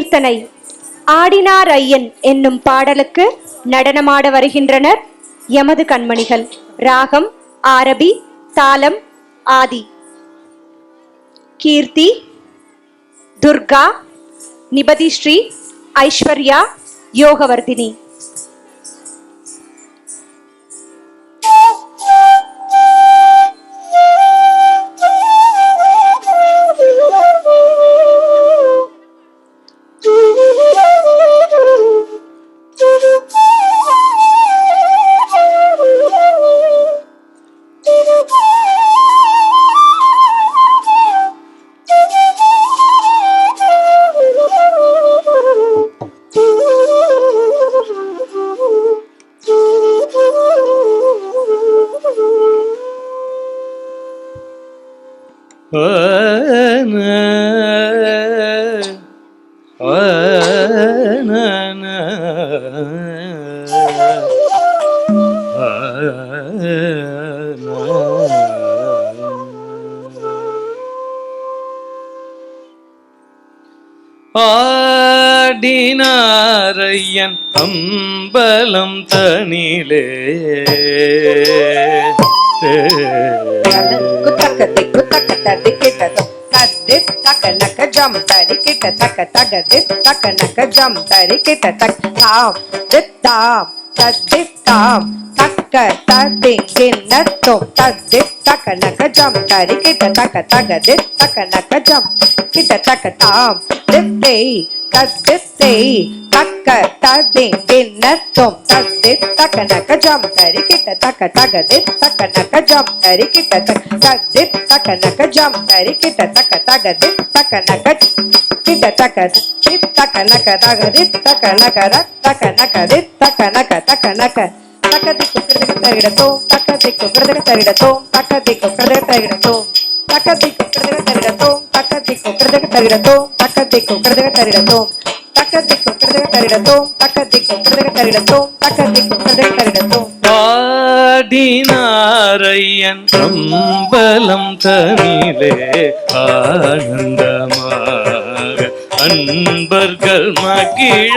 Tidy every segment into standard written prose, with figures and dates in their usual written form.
கீர்த்தனை ஆடினார் ஐயன் என்னும் பாடலுக்கு நடனமாட வருகின்றனர் எமது கண்மணிகள். ராகம் ஆரபி, தாளம் ஆதி. கீர்த்தி, துர்கா, நிபதி ஸ்ரீ, ஐஸ்வர்யா, யோகவர்தினி. ஆடினாரையன் அம்பலம் தனிலே jam tari kita taka taga dit taka naka jam tari kita tak tam dit tam tadit tam taka tading ginnatum tadit taka naka jam tari kita taka taga dit taka naka jam kita taka tam dit day tadit day taka tading ginnatum tadit taka naka jam tari kita taka taga dit taka naka jam tari kita tak tadit taka naka jam tari kita taka taga dit taka naka kita taka dit taka naka taga dit taka naka rak taka naka dit taka naka taka naka taka dikku kerdeka taridatum taka dikku kerdeka taridatum taka dikku kerdeka taridatum taka dikku kerdeka taridatum taka dikku kerdeka taridatum taka dikku kerdeka taridatum taka dikku kerdeka taridatum taka dikku kerdeka taridatum taka dikku kerdeka taridatum. ஆடினாரையன் அம்பலம் தனிலே ஆனந்தமாக அன்பர்கள் மகிழ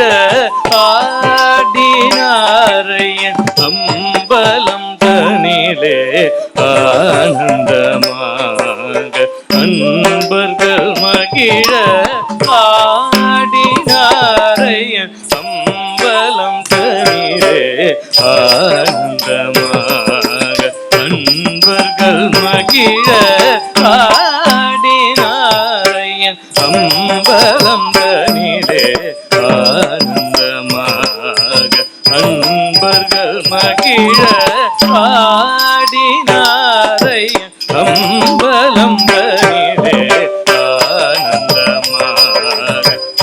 ஆடினாரையன் அம்பலம் தனிலே ஆனந்தமாக அன்பர்கள் மகிழ ஆடினாரையன் அம்பலம் தனிலே ஆனந்தமாக அன்பர்கள் மகிழ ஆடினாரையன் அம்பலம் தனிலே ஆனந்தமாக அன்பர்கள் மகிழ ஆடினாரையன் அம்பலம் தனிலே ஆனந்தமாக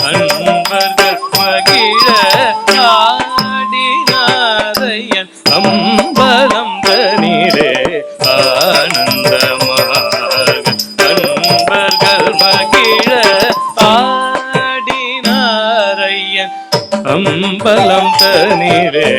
அன்பர்கள் மகிழ ஆடினாரையன் அம்பலம் தனிலே ஆனந்தமாக அன்பர்கள் மகிழ ஆடினாரையன் அம்பலம் தனிலே.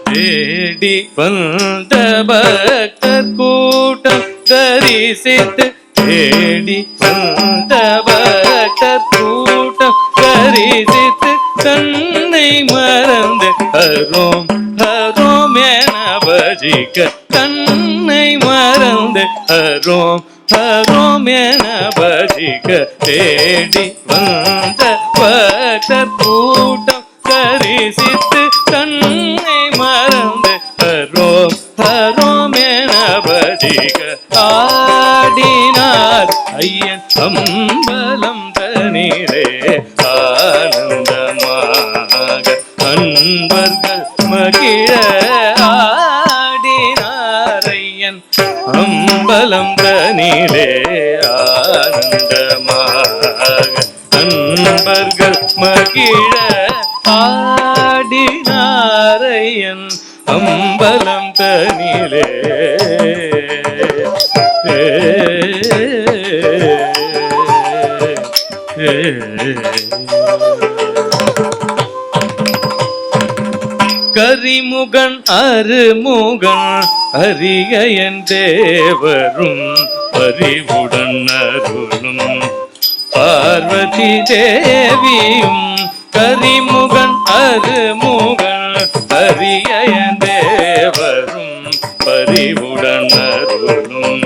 தேடி வந்த பக்தர் கூட்டம் தரிசித்து தேடி வந்த பக்தர் கூட்டம் தரிசித்து தன்னை மறந்து ஹரோம் ஹரோம் என பஜிக்க தன்னை மறந்து ஹரோம் ஹரோம் என பஜிக்க தேடி வந்த பக்தர் கூட்டம் தரிசித்து தன்னை மறந்து ஹரோம் ஹரோம் என பஜிக்க ஆடினார் ஐயன் அம்பலம் தனிலே ஆனந்தமாக அன்பர்கள் மகிழ ஆடினார் ஐயன் அம்பலம் தனிலே ஆனந்தமாக அன்பர்கள் மகிழ ஆடினாரையன் அம்பலம் தனிலே. கரிமுகன் அருமுகன் அரியன் தேவரும் பரிவுடன் அருளும் பார்வதி தேவியும் கரிமுகன் அருமுகன் அரியன் தேவரும் பரிவுடன் அருளும்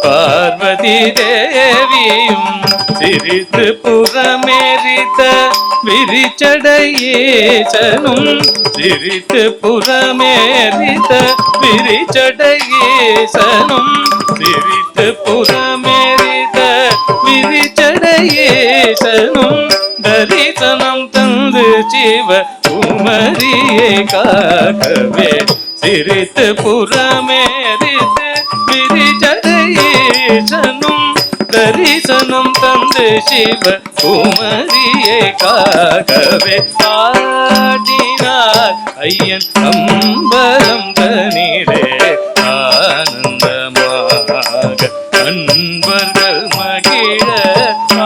பார்வதி தேவியும் சிரித்து புறமேறித்த விரிச்சடையேசனும் சிரித்து புறமேறித்த விரிச்சடையேசனும் சிரித்து புறமேறித்த விரிச்சடையேசனும் தரிசனம் தந்து சிவ குமரியை காக்கவே சிரித்து புறமேறித்து விரிச்சடையேசனும் தரிசனம் தந்து சிவ குமரியை காக்கவே ஆடினார் ஐயன் அம்பலம் தனிலே ஆனந்தமாக அன்பர்கள் மகிழ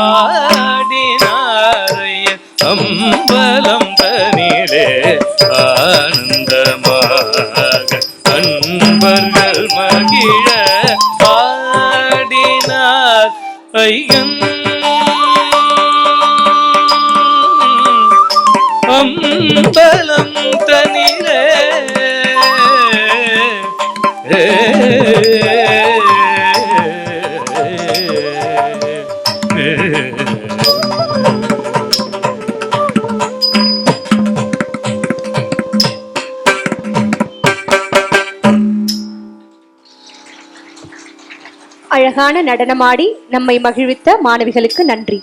ஆடினார் ஐயன் அம்பலம் தனிலே ஆனந்தமாக அன்பர்கள் மகிழ ஆடினார் ஐயன் அம்பலம் தனிலே அழகான நடனமாடி நம்மை மகிழ்வித்த மாணவிகளுக்கு நன்றி.